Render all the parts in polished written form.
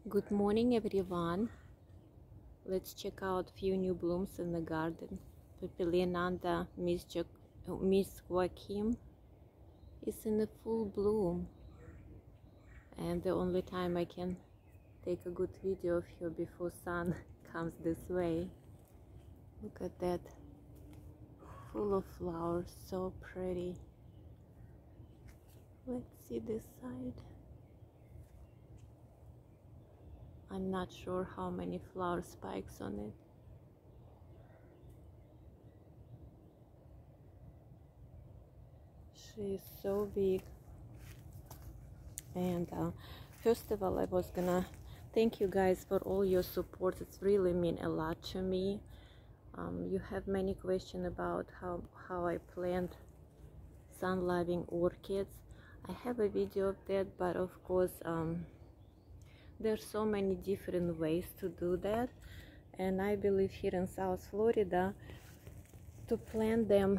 Good morning, everyone. Let's check out few new blooms in the garden. Papilionanda Miss Joaquim is in the full bloom, and the only time I can take a good video of her before sun comes this way. Look at that, full of flowers, so pretty. Let's see this side. I'm not sure how many flower spikes on it. She is so big. And first of all, I was gonna thank you guys for all your support. It's really mean a lot to me. You have many questions about how I plant sun-loving orchids. I have a video of that, but of course there's so many different ways to do that, and I believe here in South Florida to plant them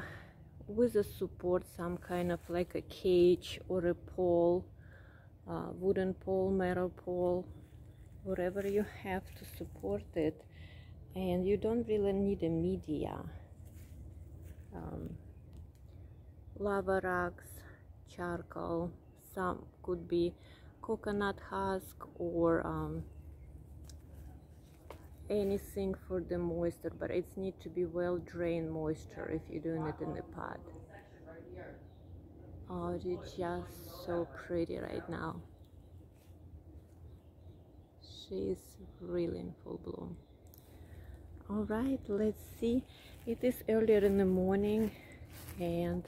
with a support, some kind of like a cage or a pole, wooden pole, metal pole, whatever you have to support it. And you don't really need a media. Lava rocks, charcoal, some could be coconut husk or anything for the moisture, but it needs to be well drained moisture if you're doing it in the pot. Oh, it's just so pretty right now. She's really in full bloom. All right, let's see. It is earlier in the morning, and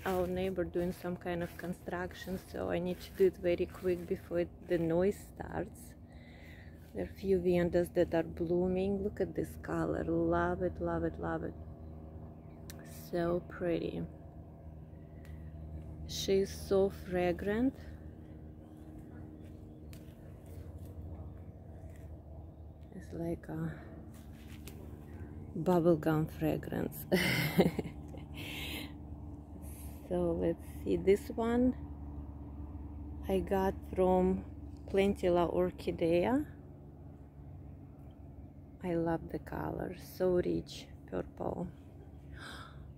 our neighbor doing some kind of construction, so I need to do it very quick before the noise starts. There are a few viandas that are blooming. Look at this color. Love it, love it, love it. So pretty. She's so fragrant. It's like a bubblegum fragrance. So let's see, this one I got from Plantilla Orchidea. I love the color, so rich, purple.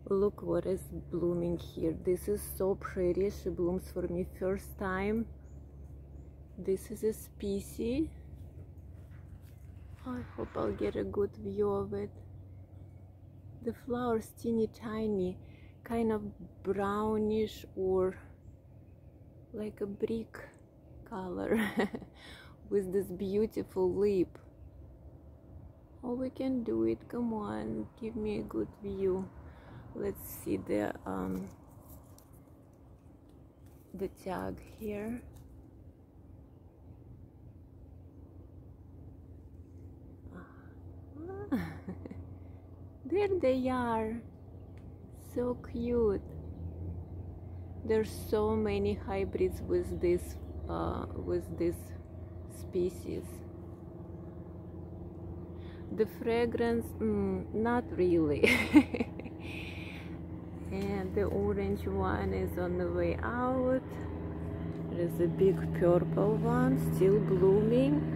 Look what is blooming here. This is so pretty. She blooms for me first time. This is a species. I hope I'll get a good view of it. The flowers teeny tiny, kind of brownish or like a brick color with this beautiful lip. Oh, we can do it. Come on, give me a good view. Let's see the tag here. There they are, so cute. There's so many hybrids with this species. The fragrance, not really. And the orange one is on the way out. There's a big purple one still blooming.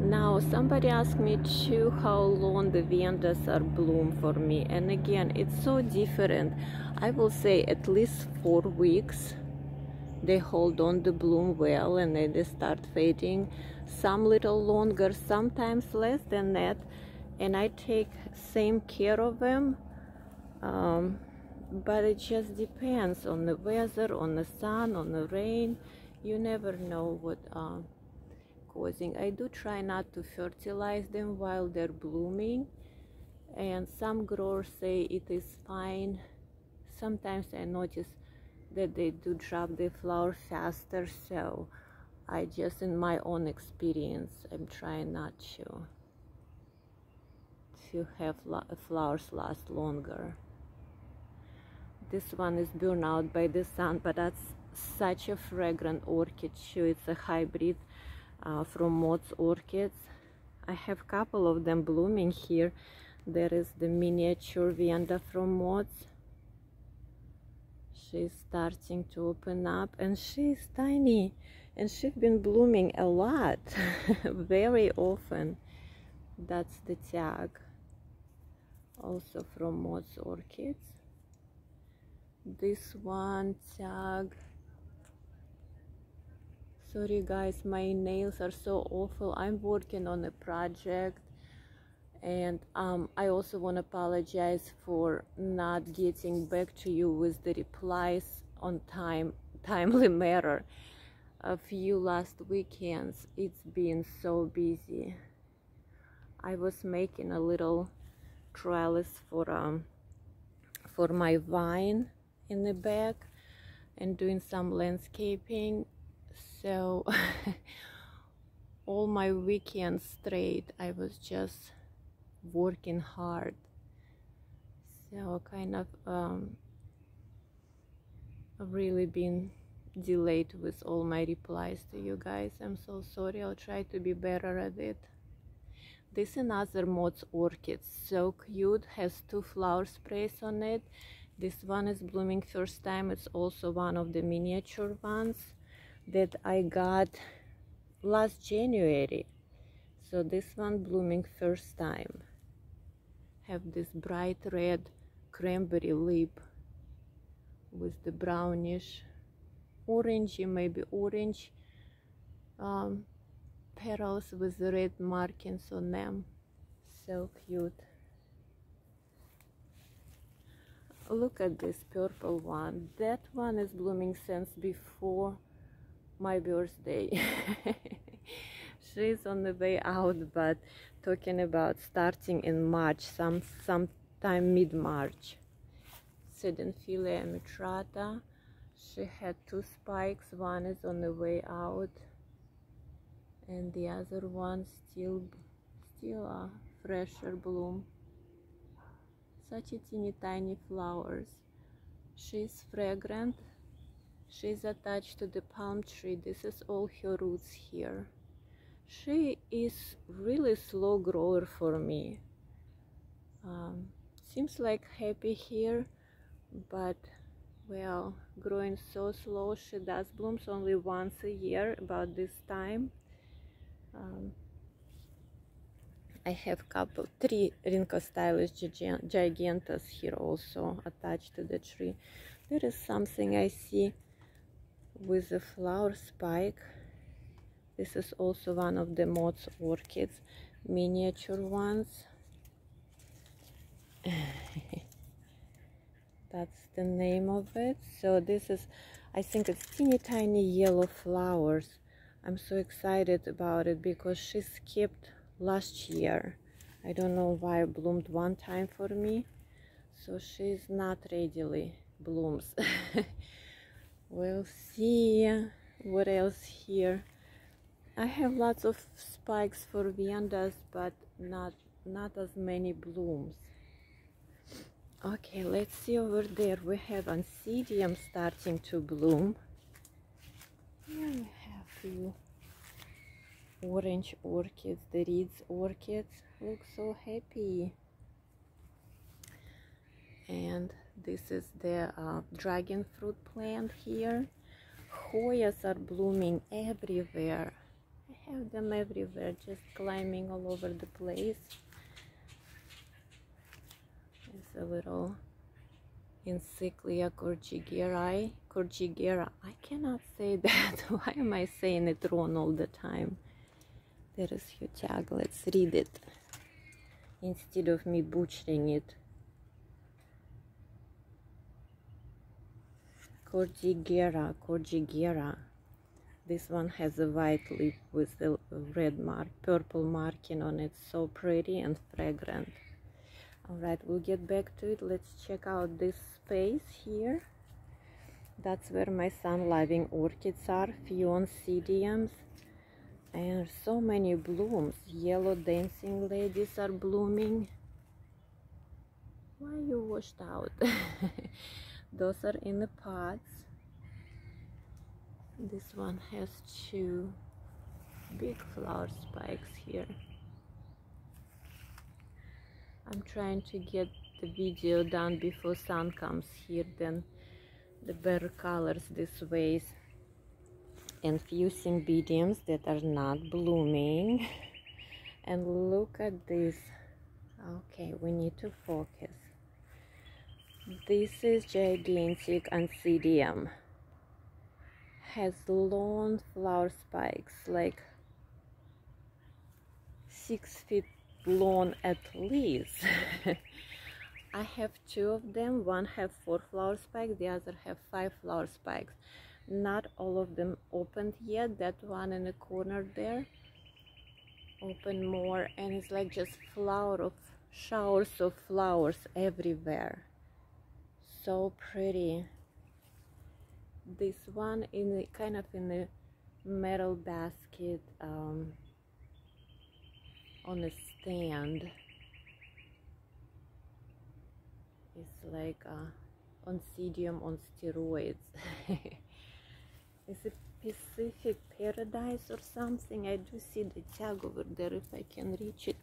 Now somebody asked me too how long the viandas are bloom for me, and again it's so different. I will say at least 4 weeks they hold on to bloom well, and then they start fading. Some little longer, sometimes less than that, and I take same care of them. But it just depends on the weather, on the sun, on the rain. You never know what causing. I do try not to fertilize them while they're blooming, and some growers say it is fine. Sometimes I notice that they do drop their flower faster, so I just, in my own experience, I'm trying not to have flowers last longer. This one is burned out by the sun, but that's such a fragrant orchid too. It's a hybrid from Mott's Orchids. I have a couple of them blooming here. There is the miniature vianda from Mott's. She's starting to open up, and she's tiny. and she's been blooming a lot, very often. That's the tag, also from Mott's Orchids. This one tag, sorry guys, my nails are so awful. I'm working on a project, and I also want to apologize for not getting back to you with the replies on timely manner. A few last weekends, it's been so busy. I was making a little trellis for my vine in the back and doing some landscaping, so all my weekends straight I was just working hard, so kind of really been delayed with all my replies to you guys. I'm so sorry. I'll try to be better at it. This is another Mott's Orchid, so cute, has 2 flower sprays on it. This one is blooming first time. It's also one of the miniature ones that I got last January. So this one blooming first time. Have this bright red cranberry lip with the brownish, orangey, maybe orange petals with the red markings on them. So cute. Look at this purple one. That one is blooming since before my birthday. She's on the way out, but talking about starting in March, sometime mid-March. Sedemphilia mitrata. She had 2 spikes. One is on the way out, and the other one still a fresher bloom. Such a teeny tiny flowers. She's fragrant. She's attached to the palm tree. This is all her roots here. She is really slow grower for me. Seems like happy here, but well, growing so slow. She does blooms only once a year about this time. I have 3 Rhynchostylus giganteus here also attached to the tree. There is something I see with the flower spike. This is also one of the Mott's Orchids, miniature ones. That's the name of it. So this is, I think it's teeny tiny yellow flowers. I'm so excited about it because she skipped last year. I don't know why it bloomed one time for me, so she's not readily blooms. We'll see what else here. I have lots of spikes for viandas, but not as many blooms. Okay, let's see over there. We have Oncidium starting to bloom. Here we have few orange orchids, the Reed's orchids look so happy. And this is the dragon fruit plant here. Hoyas are blooming everywhere. I have them everywhere, just climbing all over the place. There's a little Encyclia Corchigera. I cannot say that. Why am I saying it wrong all the time? There is her tag. Let's read it instead of me butchering it. Corchigera. This one has a white lip with a red purple marking on it. So pretty and fragrant. Alright, we'll get back to it. Let's check out this space here. That's where my sun-loving orchids are. Few Oncidiums. And so many blooms. Yellow dancing ladies are blooming. Why are you washed out? Those are in the pots. This one has 2 big flower spikes here. I'm trying to get the video done before sun comes here, then the better colors this ways. and few cymbidiums that are not blooming. And look at this. Okay, we need to focus. This is gigantic Oncidium. Has long flower spikes, like 6 feet long at least. I have 2 of them. One have 4 flower spikes, the other have 5 flower spikes. Not all of them opened yet. That one in the corner there open more, and it's like just showers of flowers everywhere. So pretty. This one in the, kind of in the metal basket on a stand. It's like Oncidium on steroids. Is it Pacific Paradise or something? I do see the tag over there if I can reach it.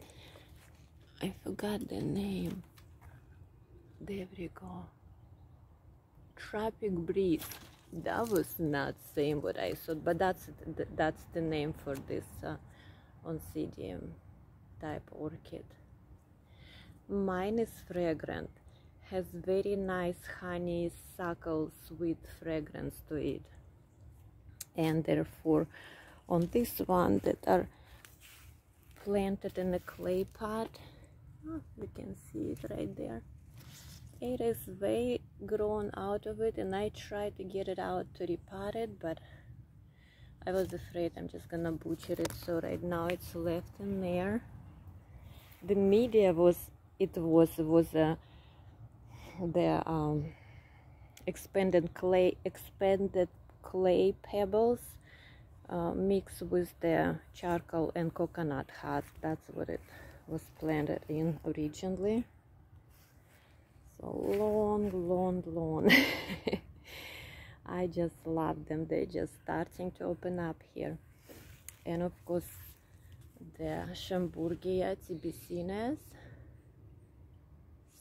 I forgot the name. There we go. Tropic Breeze. That was not saying what I thought, but that's the name for this Oncidium type orchid. Mine is fragrant, has very nice honeysuckle sweet fragrance to it, and therefore on this one that are planted in a clay pot, you can see it right there. It is way grown out of it, and I tried to get it out to repot it, but I was afraid I'm just gonna butcher it, so right now it's left in there. The media was the expanded clay pebbles mixed with the charcoal and coconut husk. That's what it was planted in originally. So long. I just love them. They're just starting to open up here. And of course the Schomburgia tibicines,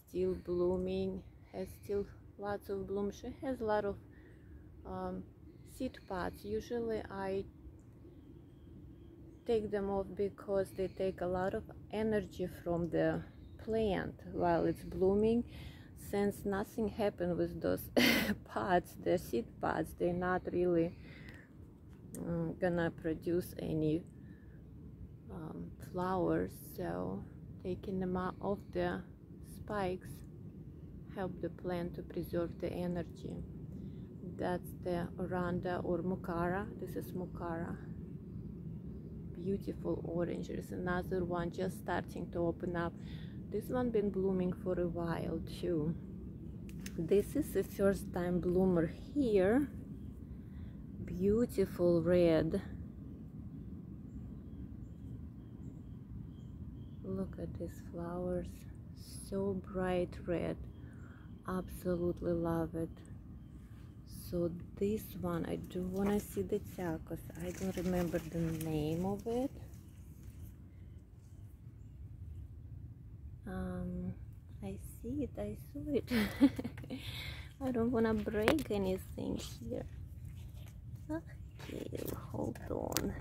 still blooming, has still lots of bloom. She has a lot of seed pods. Usually I take them off because they take a lot of energy from the plant while it's blooming. Since nothing happened with those pods, the seed pods, they're not really gonna produce any flowers, so taking them out of the spikes help the plant to preserve the energy. That's the Oranda or Mucara. This is Mucara. Beautiful orange. There's another one just starting to open up. This one been blooming for a while too. This is the first time bloomer here. Beautiful red. Look at these flowers, so bright red. Absolutely love it. So this one, I do want to see the tag because I don't remember the name of it. I see it, I saw it. I don't want to break anything here. Okay, hold on.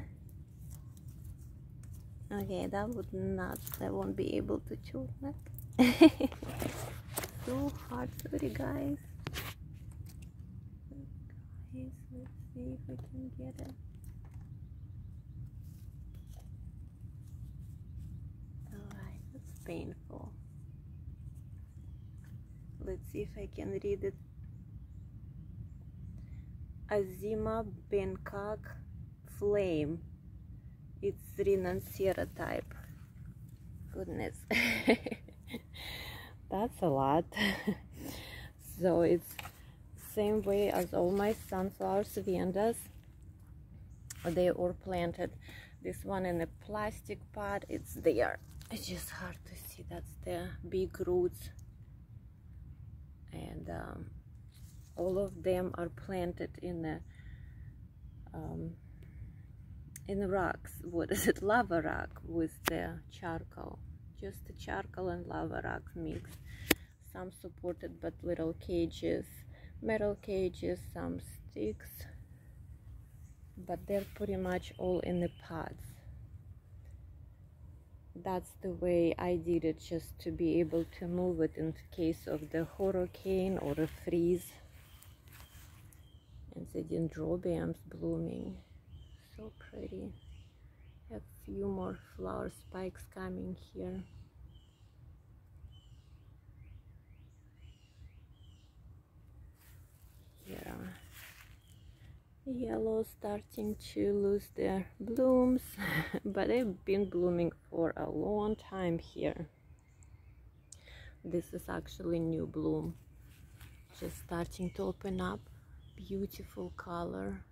Okay, that would not, I won't be able to chew that. So hard, sorry guys. Let's see if I can get it. Alright, that's painful. Let's see if I can read it. Azima Bangkok Flame. It's Renunciata type. Goodness. That's a lot. So it's same way as all my sunflower savandas. They were planted. This one in a plastic pot, it's there. It's just hard to see. That's the big roots. And all of them are planted in the rocks. What is it? Lava rock with the charcoal. Just the charcoal and lava rock mix. Some supported but little cages, metal cages, some sticks. but they're pretty much all in the pods. That's the way I did it, just to be able to move it in case of the hurricane or a freeze. And the dendrobiums blooming, so pretty. A few more flower spikes coming here. Yeah, yellow starting to lose their blooms, but they've been blooming for a long time here. This is actually new bloom, just starting to open up. Beautiful color,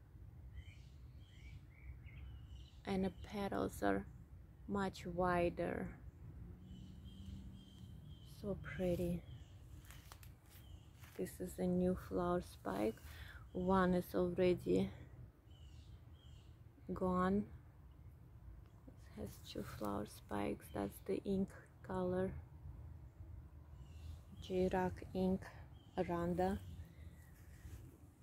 and the petals are much wider, so pretty. This is a new flower spike. One is already gone. It has 2 flower spikes. That's the ink color, J-Rock ink Aranda.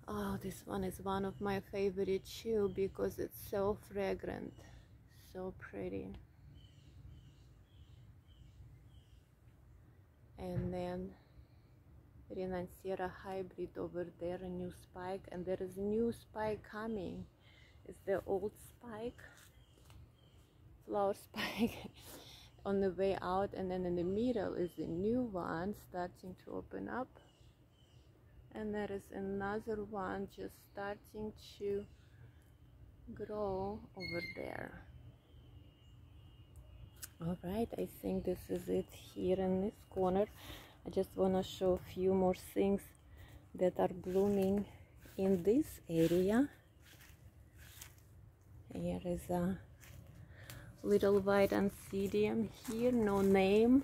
Oh, this one is one of my favorite too, because it's so fragrant, so pretty. And then Renancera hybrid over there, a new spike, and there is a new spike coming. It's the old spike, flower spike on the way out, and then in the middle is the new one starting to open up. And there is another one just starting to grow over there. All right, I think this is it here in this corner. I just want to show a few more things that are blooming in this area. Here is a little white Oncidium here, no name.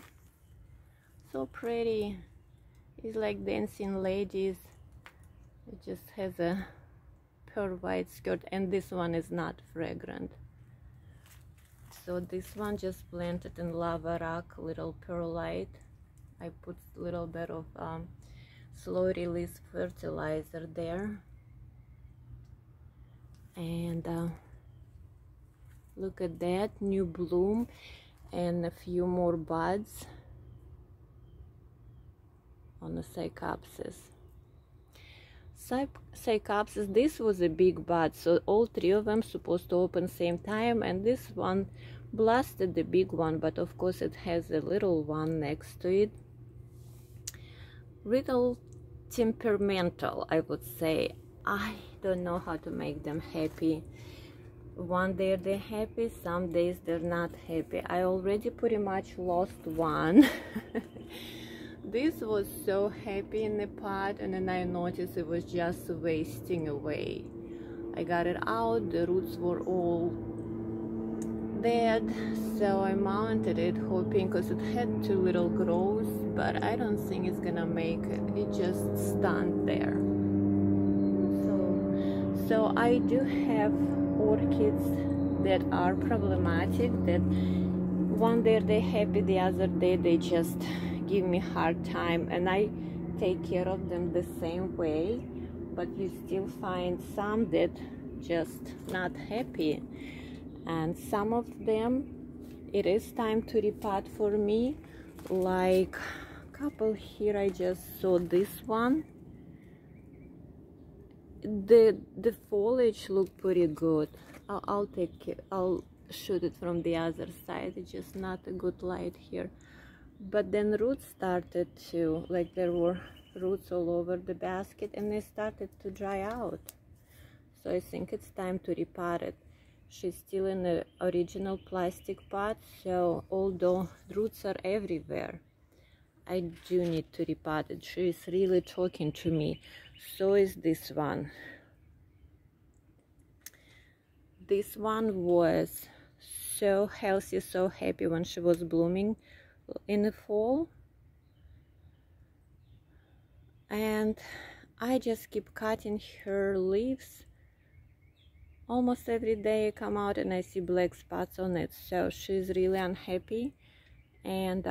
So pretty. It's like dancing ladies. It just has a pearl white skirt, and this one is not fragrant. So this one just planted in lava rock, little perlite. I put a little bit of slow release fertilizer there. And look at that, new bloom and a few more buds on the Cycopsis. Cycopsis, this was a big bud, so all 3 of them supposed to open same time, and this one blasted the big one, but of course it has a little one next to it. Little temperamental, I would say. I don't know how to make them happy. One day they're happy, some days they're not happy. I already pretty much lost one. This was so happy in the pot, and then I noticed it was just wasting away. I got it out, the roots were all dead, so I mounted it hoping, because it had 2 little growths, but I don't think it's gonna make it. It just stunned there. So I do have orchids that are problematic, that one day they're happy, the other day they just give me hard time, and I take care of them the same way, but you still find some that just not happy. And some of them, it is time to repot for me, like a couple here. I just saw this one. The foliage look pretty good. I'll shoot it from the other side. It's just not a good light here. But then roots started to, like, there were roots all over the basket, and they started to dry out. So I think it's time to repot it. She's still in the original plastic pot, so although roots are everywhere, I do need to repot it. She is really talking to me. So is this one. This one was so healthy, so happy when she was blooming in the fall. And I just keep cutting her leaves. Almost every day I come out and I see black spots on it, so she's really unhappy. And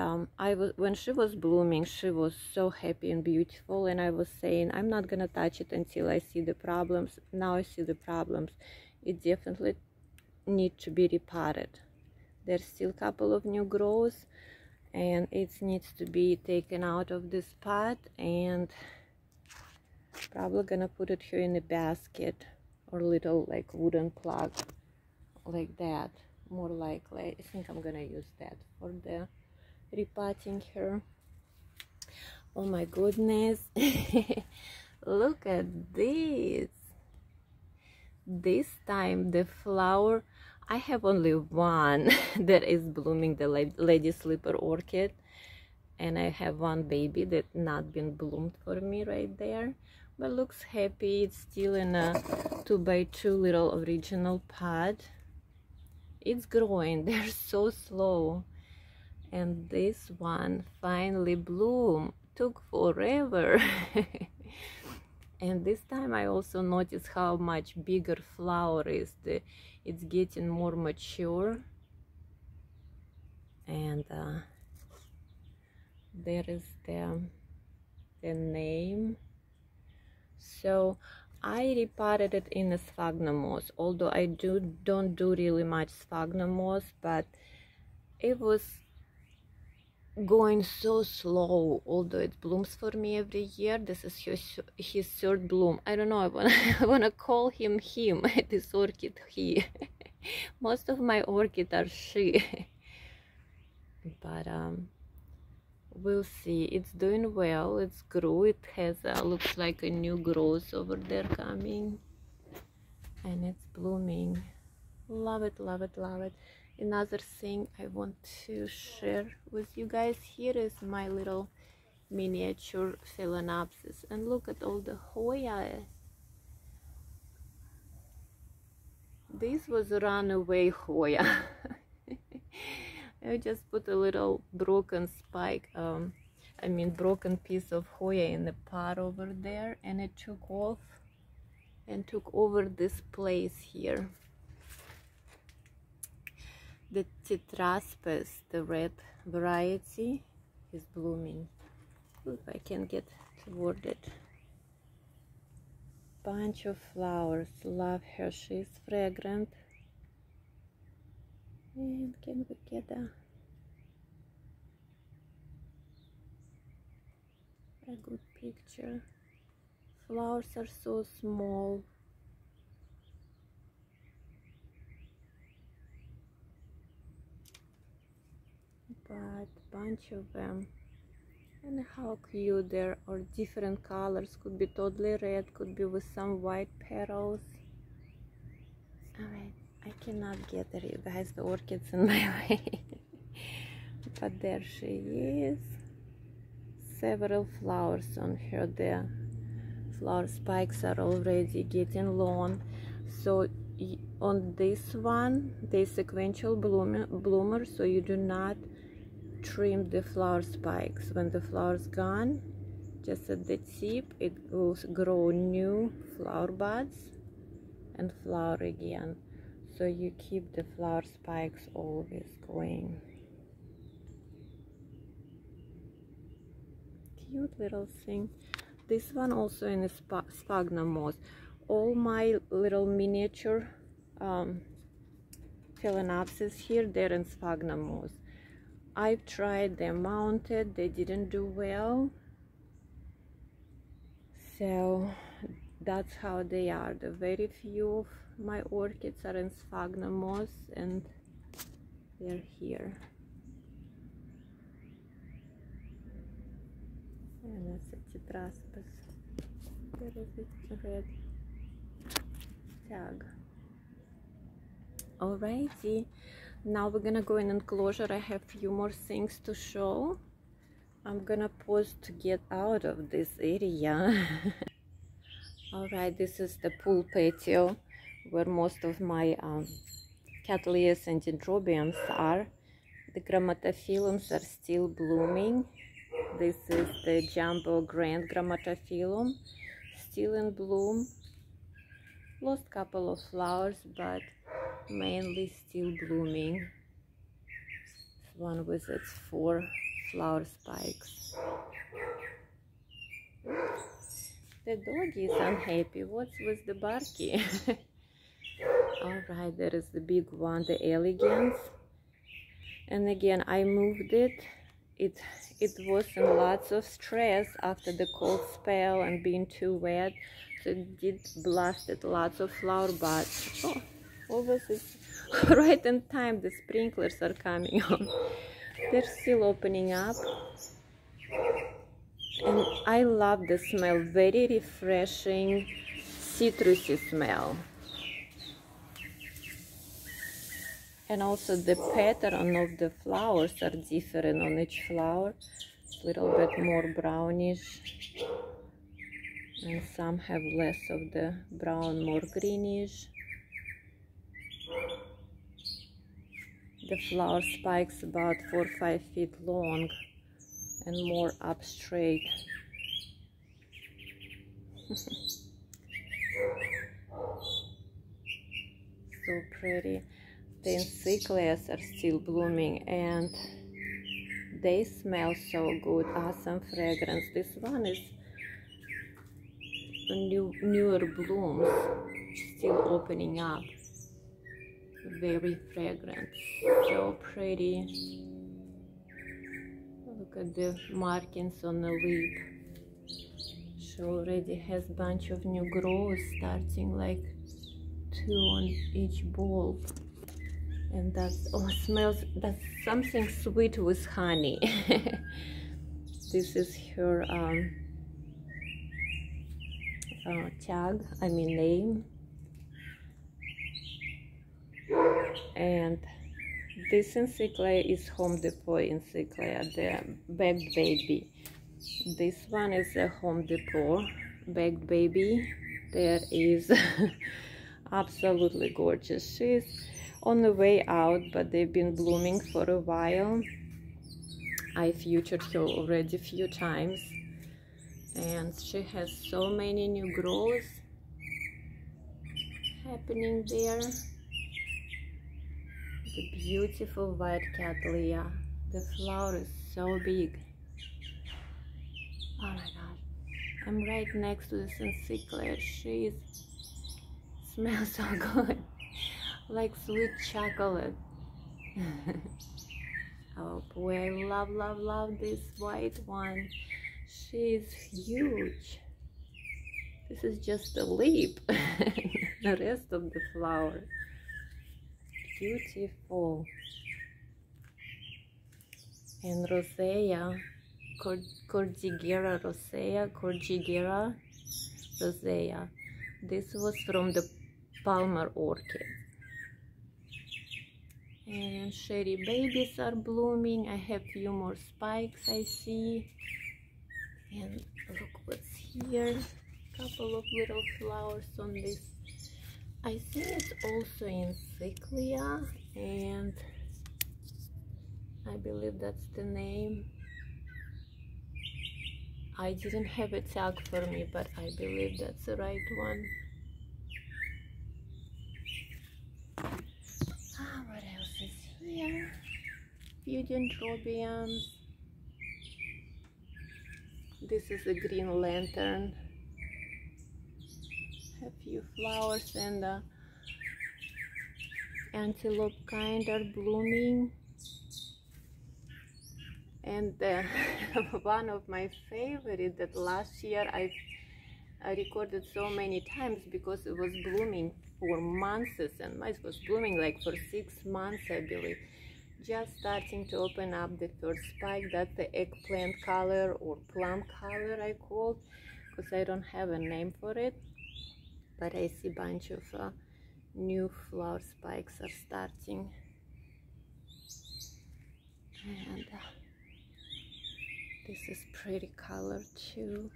when she was blooming, she was so happy and beautiful, and I was saying I'm not gonna touch it until I see the problems. Now I see the problems. it definitely need to be repotted. There's still a couple of new growths, and it needs to be taken out of this pot, and probably gonna put it here in a basket or little like wooden plug like that. More likely, I think I'm gonna use that for the repotting her. Oh my goodness. Look at this. This time the flower, I have only one that is blooming, the lady slipper orchid, and I have one baby that not been bloomed for me right there, but looks happy. It's still in a 2x2 little original pot. It's growing. They're so slow. And this one finally bloomed. Took forever. And this time I also noticed how much bigger flower is. It's getting more mature. And there is the name. So I repotted it in a sphagnum moss, although I don't do really much sphagnum moss, but it was going so slow, although it blooms for me every year. This is his third bloom. I don't know, I wanna call him this orchid he. Most of my orchids are she. But we'll see. It's doing well. It's grew. It has looks like a new growth over there coming, and it's blooming. Love it, love it, love it. Another thing I want to share with you guys, here is my little miniature Phalaenopsis, and look at all the Hoya. This was a runaway Hoya. I just put a little broken spike, broken piece of Hoya in the pot over there, and it took off and took over this place here. The Tetraspes, the red variety, is blooming. If I can get toward it. Bunch of flowers. Love her. She's fragrant. And can we get a good picture? Flowers are so small. But bunch of them, and how cute there are. Different colors, could be totally red, could be with some white petals. All right, I cannot get there, you guys, the orchid's in my way. But there she is. Several flowers on her. The flower spikes are already getting long. So on this one, they sequential bloomer, so you do not trim the flower spikes. When the flower's gone, just at the tip, it will grow new flower buds and flower again. So you keep the flower spikes always going. Cute little thing. This one also in a sphagnum moss. All my little miniature Phalaenopsis here, they're in sphagnum moss. I've tried them mounted, they didn't do well, so that's how they are. The very few of my orchids are in sphagnum moss, and they're here. And that's a Tetraspes. There is a red tag. Alrighty. Now we're gonna go in enclosure. I have few more things to show. I'm gonna pause to get out of this area. Alright, this is the pool patio where most of my Cattleyas and Dendrobiums are. The Grammatophyllums are still blooming. This is the Jumbo Grand Grammatophyllum, still in bloom. Lost couple of flowers, but mainly still blooming. One with its 4 flower spikes. The doggy is unhappy. What's with the Barky? All right, there is the big one, the elegance. And again, I moved it. It was in lots of stress after the cold spell and being too wet, so it did blasted lots of flower buds. Oh, all this is right in time. The sprinklers are coming on. They're still opening up, and I love the smell. Very refreshing, citrusy smell. And also the pattern of the flowers are different on each flower. A little bit more brownish, and some have less of the brown, more greenish. The flower spikes about 4 or 5 feet long and more up straight. So pretty. The encyclias are still blooming and they smell so good. Awesome fragrance. This one is newer blooms, still opening up. Very fragrant, so pretty. Look at the markings on the lip. She already has a bunch of new growths, starting like 2 on each bulb. And that's, oh, smells, that's something sweet with honey. This is her tag, I mean name. And this encyclia is Home Depot encyclia, the Bagged Baby. This one is a Home Depot Bagged Baby. There is absolutely gorgeous. She's on the way out, but they've been blooming for a while. I featured her already a few times, and she has so many new growths happening there. The beautiful white cattleya. The flower is so big. Oh my god. I'm right next to this encyclia. She smells so good. Like sweet chocolate. Oh boy, I love this white one. She's huge. This is just the lip. The rest of the flower. Beautiful. And rosea, Cordillera rosea, Cordillera rosea. This was from the Palmer orchid. And cherry babies are blooming. I have few more spikes I see. And look what's here. Couple of little flowers on this. I think it's also encyclia, and I believe that's the name. I didn't have a tag for me, but I believe that's the right one. What else is here? Few dendrobiums. This is a green lantern. A few flowers, and the antelope kind are blooming. And one of my favorite that last year I recorded so many times because it was blooming for months, and it was blooming like for 6 months, I believe. Just starting to open up the first spike. That's the eggplant color or plum color I called, because I don't have a name for it. But I see a bunch of new flower spikes are starting. And this is pretty color too.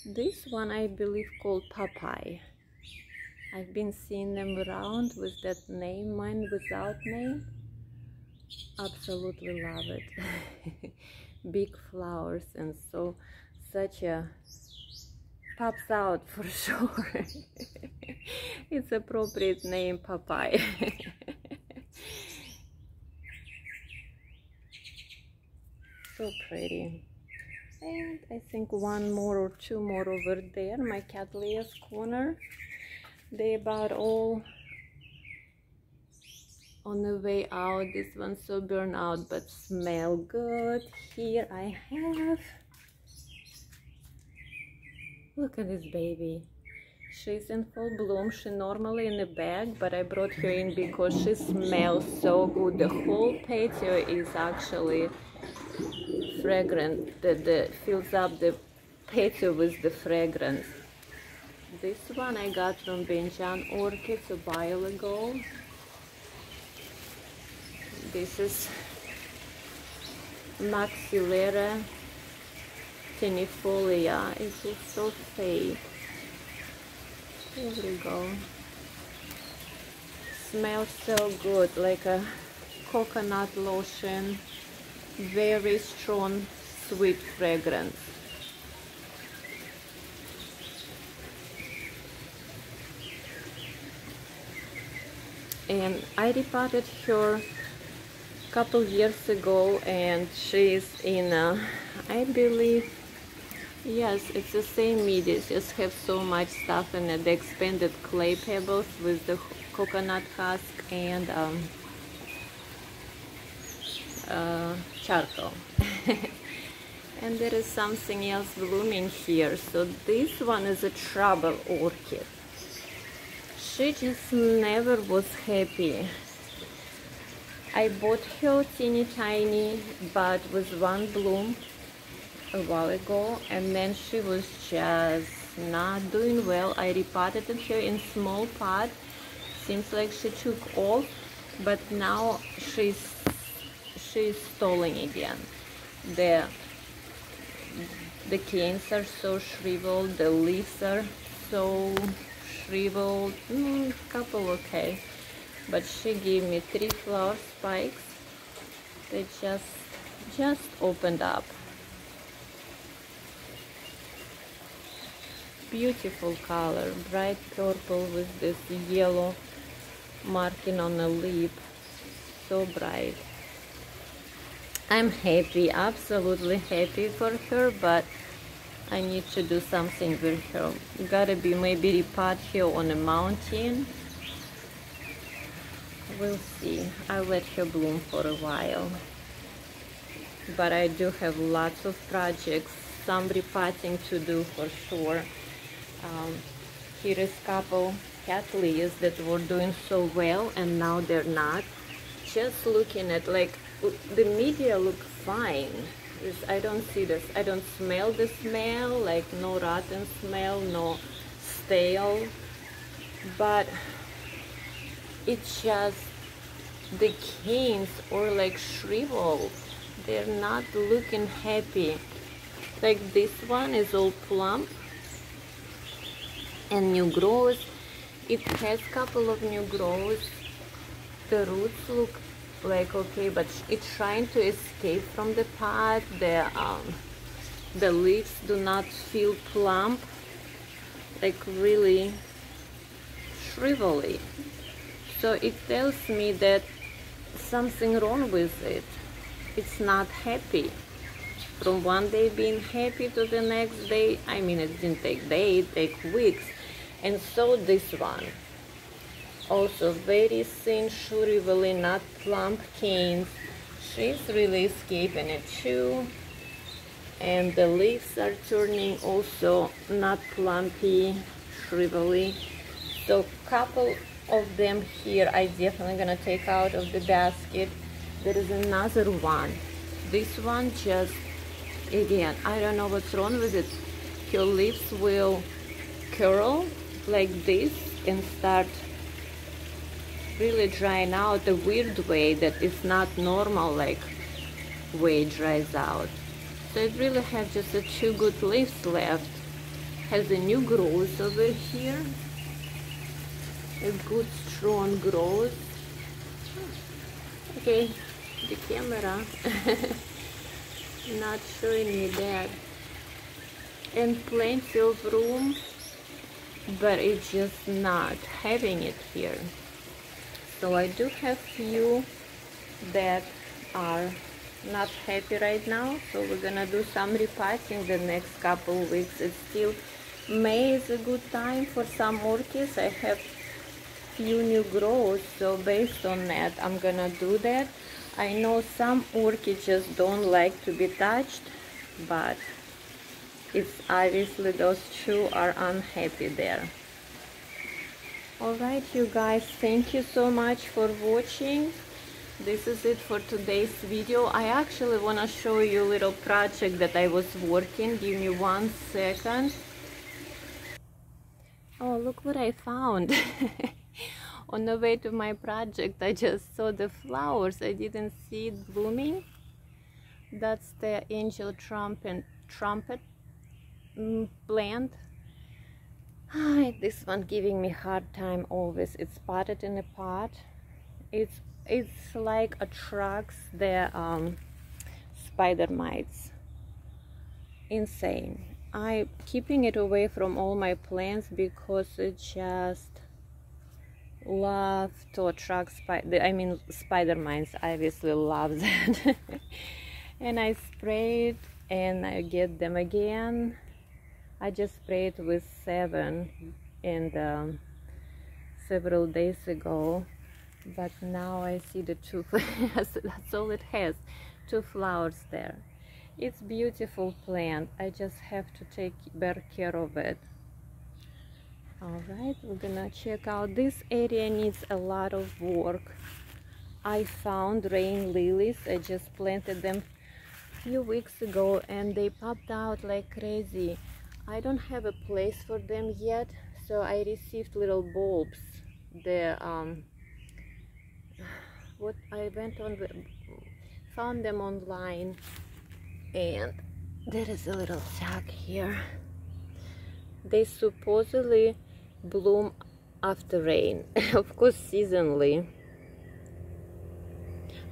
This one I believe called Popeye. I've been seeing them around with that name, mine without name. Absolutely love it. Big flowers, and so such a pops out for sure. It's appropriate name, Popeye. So pretty. And I think one more or two more over there, my Cattleyas corner. They about all on the way out. This one's so burned out but smell good. Here I have, look at this baby. She's in full bloom. She normally in a bag, but I brought her in because she smells so good. The whole patio is actually fragrant, that fills up the patio with the fragrance. This one I got from Benjan Orchids a while ago. This is Maxillera tenuifolia. It is so fake. Here we go. Smells so good, like a coconut lotion. Very strong, sweet fragrance. And I repotted her a couple years ago, and she's in I believe, yes, it's the same media, just have so much stuff in it. The expanded clay pebbles with the coconut husk and charcoal. And there is something else blooming here. So this one is a trouble orchid. She just never was happy. I bought her teeny tiny but with one bloom a while ago, and then she was just not doing well. I repotted her in small pot. Seems like she took off, but now she's stalling again. The canes are so shriveled, the leaves are so shriveled. Couple okay, but she gave me 3 flower spikes. They just opened up. Beautiful color, bright purple with this yellow marking on the lip. So bright. I'm happy, absolutely happy for her, but I need to do something with her. Gotta be maybe repot her on a mountain. We'll see. I'll let her bloom for a while. But I do have lots of projects, some repotting to do for sure. Here is a couple Cattleyas that were doing so well and now they're not. Just looking at, like, the media look fine. I don't see this, I don't smell the smell, like no rotten smell, no stale, but it's just the canes are like shriveled. They're not looking happy. Like this one is all plump and new growth. It has a couple of new growths. The roots look like okay, but it's trying to escape from the pot. The leaves do not feel plump, like really shrivelly. So it tells me that something wrong with it. It's not happy. From one day being happy to the next day, I mean, it didn't take days, it take weeks. And so this one. Also very thin, shrivelly, not plump canes. She's really escaping it too. And the leaves are turning also not plumpy, shrivelly. So couple of them here I definitely gonna take out of the basket. There is another one. This one just, again, I don't know what's wrong with it. Her leaves will curl like this and start really drying out a weird way that is not normal, like way it dries out. So it really has just 2 good leaves left. Has a new growth over here, a good strong growth. Okay, the camera not showing me that. And plenty of room, but it's just not having it here. So I do have few that are not happy right now, so we're gonna do some repotting the next couple weeks. It's still May is a good time for some orchids. I have few new grows, so based on that I'm gonna do that. I know some orchids just don't like to be touched, but it's obviously those two are unhappy there. Alright you guys, thank you so much for watching. This is it for today's video. I actually want to show you a little project that I was working. Give me 1 second. Oh, look what I found. On the way to my project, I just saw the flowers. I didn't see it blooming. That's the angel trumpet plant. This one giving me hard time always. It's potted in a pot. It's like attracts the spider mites. Insane. I'm keeping it away from all my plants because it just love to attract spider mites. Obviously love that. And I spray it and I get them again. I just sprayed with 7 and several days ago, but now I see the 2 that's all it has, 2 flowers there. It's beautiful plant. I just have to take better care of it. Alright, we're gonna check out. This area needs a lot of work. I found rain lilies. I just planted them a few weeks ago and they popped out like crazy. I don't have a place for them yet, so I received little bulbs. Found them online, and there is a little sack here. They supposedly bloom after rain, of course seasonally.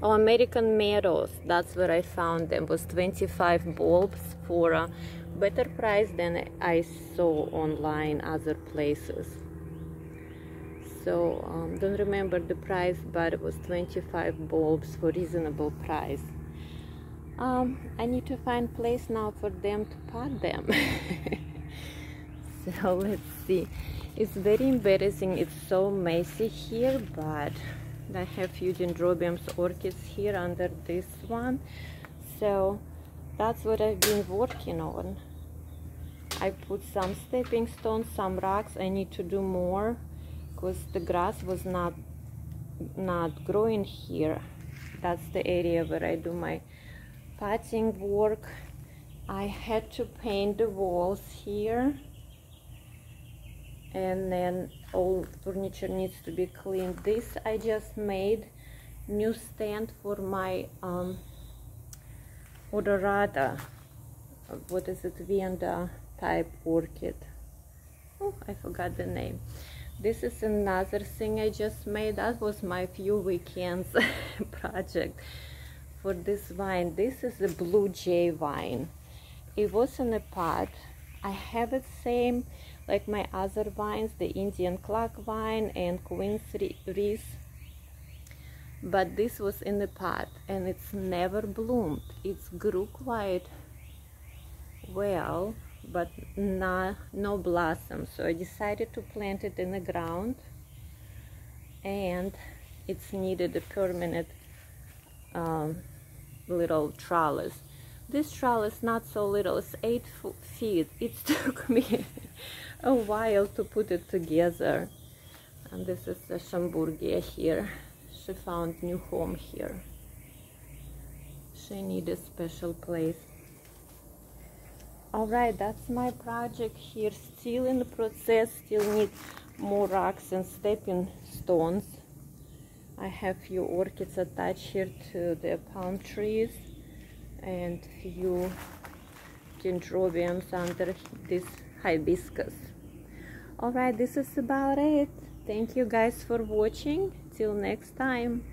Oh, American Meadows, that's where I found them. It was 25 bulbs for a better price than I saw online other places. So don't remember the price, but it was 25 bulbs for reasonable price. I need to find place now for them to pot them. So let's see. It's very embarrassing. It's so messy here, but I have few dendrobiums orchids here under this one. So that's what I've been working on. I put some stepping stones, some rocks. I need to do more because the grass was not growing here. That's the area where I do my potting work. I had to paint the walls here, and then all furniture needs to be cleaned. This I just made new stand for my odorata. What is it? Vanda type orchid. Oh, I forgot the name. This is another thing I just made. That was my few weekends project for this vine. This is a blue jay vine. It was in a pot. I have it same like my other vines, the Indian clock vine and Queen's wreath, but this was in the pot and it's never bloomed. It's grew quite well, but no blossom. So I decided to plant it in the ground, and it's needed a permanent little trellis. This trellis not so little, it's 8 feet. It took me a while to put it together. And this is the Schamburgia here. She found new home here. She needed a special place. Alright, that's my project here. Still in the process, still need more rocks and stepping stones. I have few orchids attached here to the palm trees and few dendrobiums under this hibiscus. Alright, this is about it. Thank you guys for watching. Till next time.